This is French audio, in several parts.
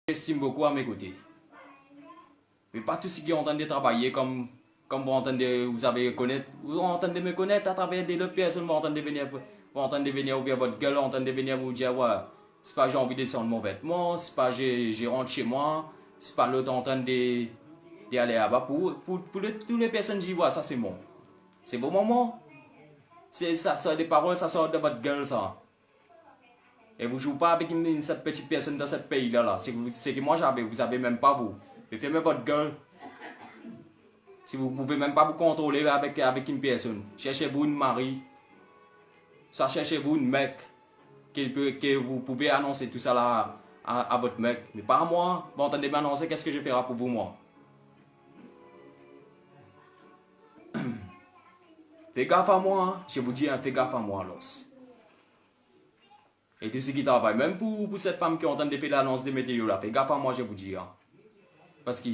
J'estime beaucoup à mes côtés. Mais pas tous ceux qui ont entendu travailler comme vous avez connaître, vous entendez me connaître à travers des autres personnes, vous entendez venir ouvrir votre gueule, vous entendez venir vous dire, ouais, c'est pas j'ai envie de descendre mon vêtement, c'est pas j'ai rentre chez moi, c'est pas l'autre entendre d'aller là-bas. Pour toutes les personnes qui voient ça, c'est bon. C'est vos moments. C'est ça sort des paroles, ça sort de votre gueule, ça. Et vous ne jouez pas avec cette petite personne dans ce pays-là. Là. C'est que moi j'avais, vous avez même pas vous. Mais fermez votre gueule. Si vous ne pouvez même pas vous contrôler avec une personne. Cherchez-vous une mari. Soit cherchez-vous une mec. Que vous pouvez annoncer tout ça là à votre mec. Mais pas à moi. Vous entendez m'annoncer qu'est-ce que je ferai pour vous, moi. Fais gaffe à moi. Hein. Je vous dis, hein, fais gaffe à moi, Los. Et tous ceux qui travaillent, même pour cette femme qui est en train de faire l'annonce des météos là, fais gaffe à moi, je vous dis. Hein. Parce que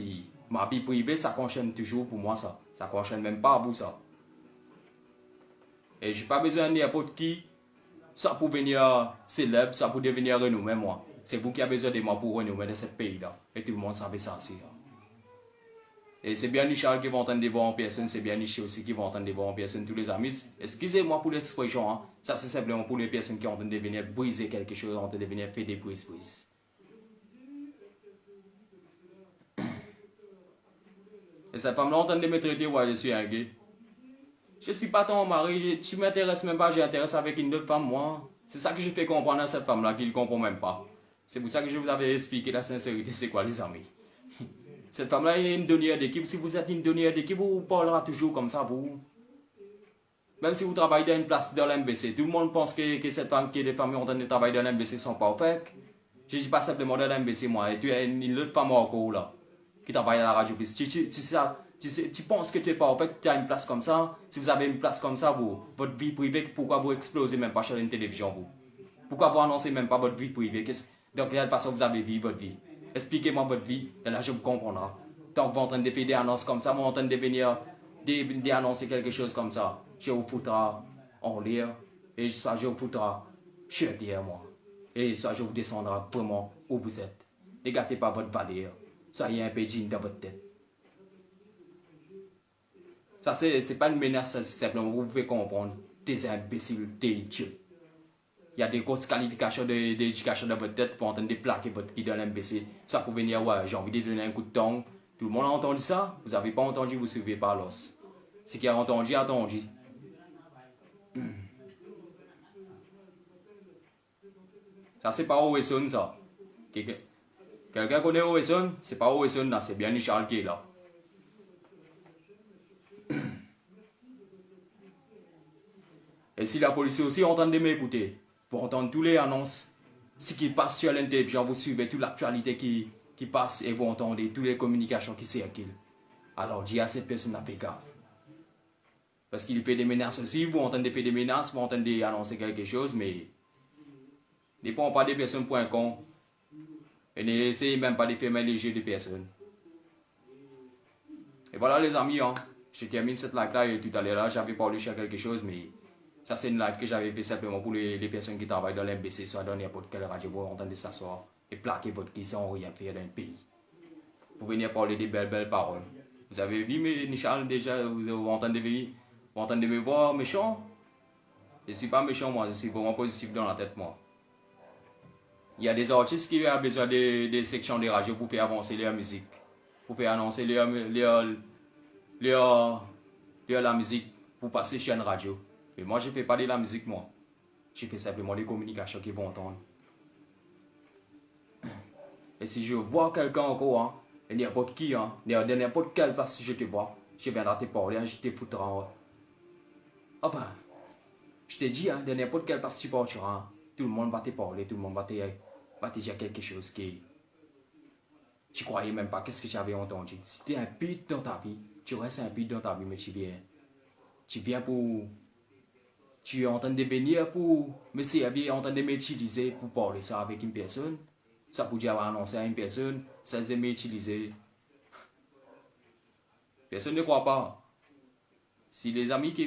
ma vie privée, ça concerne toujours pour moi ça. Ça concerne même pas à vous ça. Et j'ai pas besoin de n'importe qui, soit pour venir célèbre, soit pour devenir renommé moi. C'est vous qui avez besoin de moi pour renommer dans ce pays là. Et tout le monde savait ça aussi. Hein. Et c'est bien les Charles qui vont entendre des voix en personne, c'est bien les aussi qui vont entendre des voix en personne, tous les amis. Excusez-moi pour l'expression, hein. Ça c'est simplement pour les personnes qui ont entendu de venir briser quelque chose, ont entendu de venir faire des brises. Et cette femme-là entend de me traiter, ouais, je suis un gay. Je suis pas ton mari, tu m'intéresses même pas, j'intéresse avec une autre femme, moi. C'est ça que je fais comprendre à cette femme-là, qui ne comprend même pas. C'est pour ça que je vous avais expliqué la sincérité, c'est quoi les amis. Cette femme-là est une donneur d'équipe. Si vous êtes une donneur d'équipe, vous parlera toujours comme ça, vous. Même si vous travaillez dans une place dans l'MBC, tout le monde pense que cette femme, que les femmes qui ont train de travailler dans l'MBC sont parfaites. Je ne dis pas simplement dans l'MBC, moi. Et tu es une autre femme encore là, qui travaille à la radio. Tu penses que tu es parfaite, tu as une place comme ça. Si vous avez une place comme ça, vous, votre vie privée, pourquoi vous explosez même pas sur une télévision, vous? Pourquoi vous annoncez même pas votre vie privée? De quelle façon vous avez vécu votre vie? Expliquez-moi votre vie, et là je vous comprendrai. Donc vous êtes en train de faire des annonces comme ça, vous êtes en train de venir d'annoncer quelque chose comme ça. Je vous foutrai en l'air, et soit je vous foutrai sur terre, moi. Et soit je vous descendrai vraiment où vous êtes. Ne gâtez pas votre valeur. Soyez un peu digne dans votre tête. Ça, c'est pas une menace, c'est simplement vous pouvez comprendre. Des imbéciles, des idiots. Il y a des grosses qualifications d'éducation dans votre tête pour entendre plaquer votre qui dans l'MBC. Ça pour venir, ouais, j'ai envie de donner un coup de tongue. Tout le monde a entendu ça. Vous n'avez pas entendu, vous ne suivez pas l'os. Ce qui a entendu, a entendu. Ça, c'est pas Owesson, ça. Quelqu'un connaît Owesson? C'est pas Owesson, là, c'est bien Charles qui est là. Et si la police aussi entend de m'écouter, vous entendez toutes les annonces, ce qui passe sur l'internet, vous suivez toute l'actualité qui passe et vous entendez toutes les communications qui circulent. Alors dis à cette personne de faire gaffe. Parce qu'il fait des menaces aussi, vous entendez faire des menaces, vous entendez annoncer quelque chose, mais ne prenez pas des personnes pour un con. Et n'essayez même pas de fermer les yeux des personnes. Et voilà les amis, hein. Je termine cette live là et tout à l'heure j'avais parlé sur quelque chose, mais ça c'est une live que j'avais fait simplement pour les personnes qui travaillent dans l'MBC, soit dans n'importe quelle radio, vous entendez s'asseoir et plaquer votre qui sans rien faire dans un pays. Pour venir parler des belles paroles. Vous avez vu Michel déjà, vous entendez me voir méchant? Je ne suis pas méchant moi, je suis vraiment positif dans la tête moi. Il y a des artistes qui ont besoin des sections de radio pour faire avancer leur musique. Pour faire annoncer la musique pour passer sur une radio. Mais moi je ne fais pas de la musique moi. Je fais simplement des communications qu'ils vont entendre. Et si je vois quelqu'un encore, hein, n'importe qui, hein, de n'importe quelle place je te vois, je viendrai te parler, je te foutrai en... Enfin, je te dis, hein, de n'importe quelle place tu partiras, hein, tout le monde va te parler, tout le monde va te dire quelque chose qui... Tu croyais même pas qu'est-ce que j'avais entendu. Si tu es un pute dans ta vie, tu restes un pute dans ta vie, mais tu viens pour... Tu es en train de venir pour me servir, en train de m'utiliser pour parler ça avec une personne. Ça pour dire annoncer à une personne, ça c'est m'utiliser. Personne ne croit pas. Si les amis qui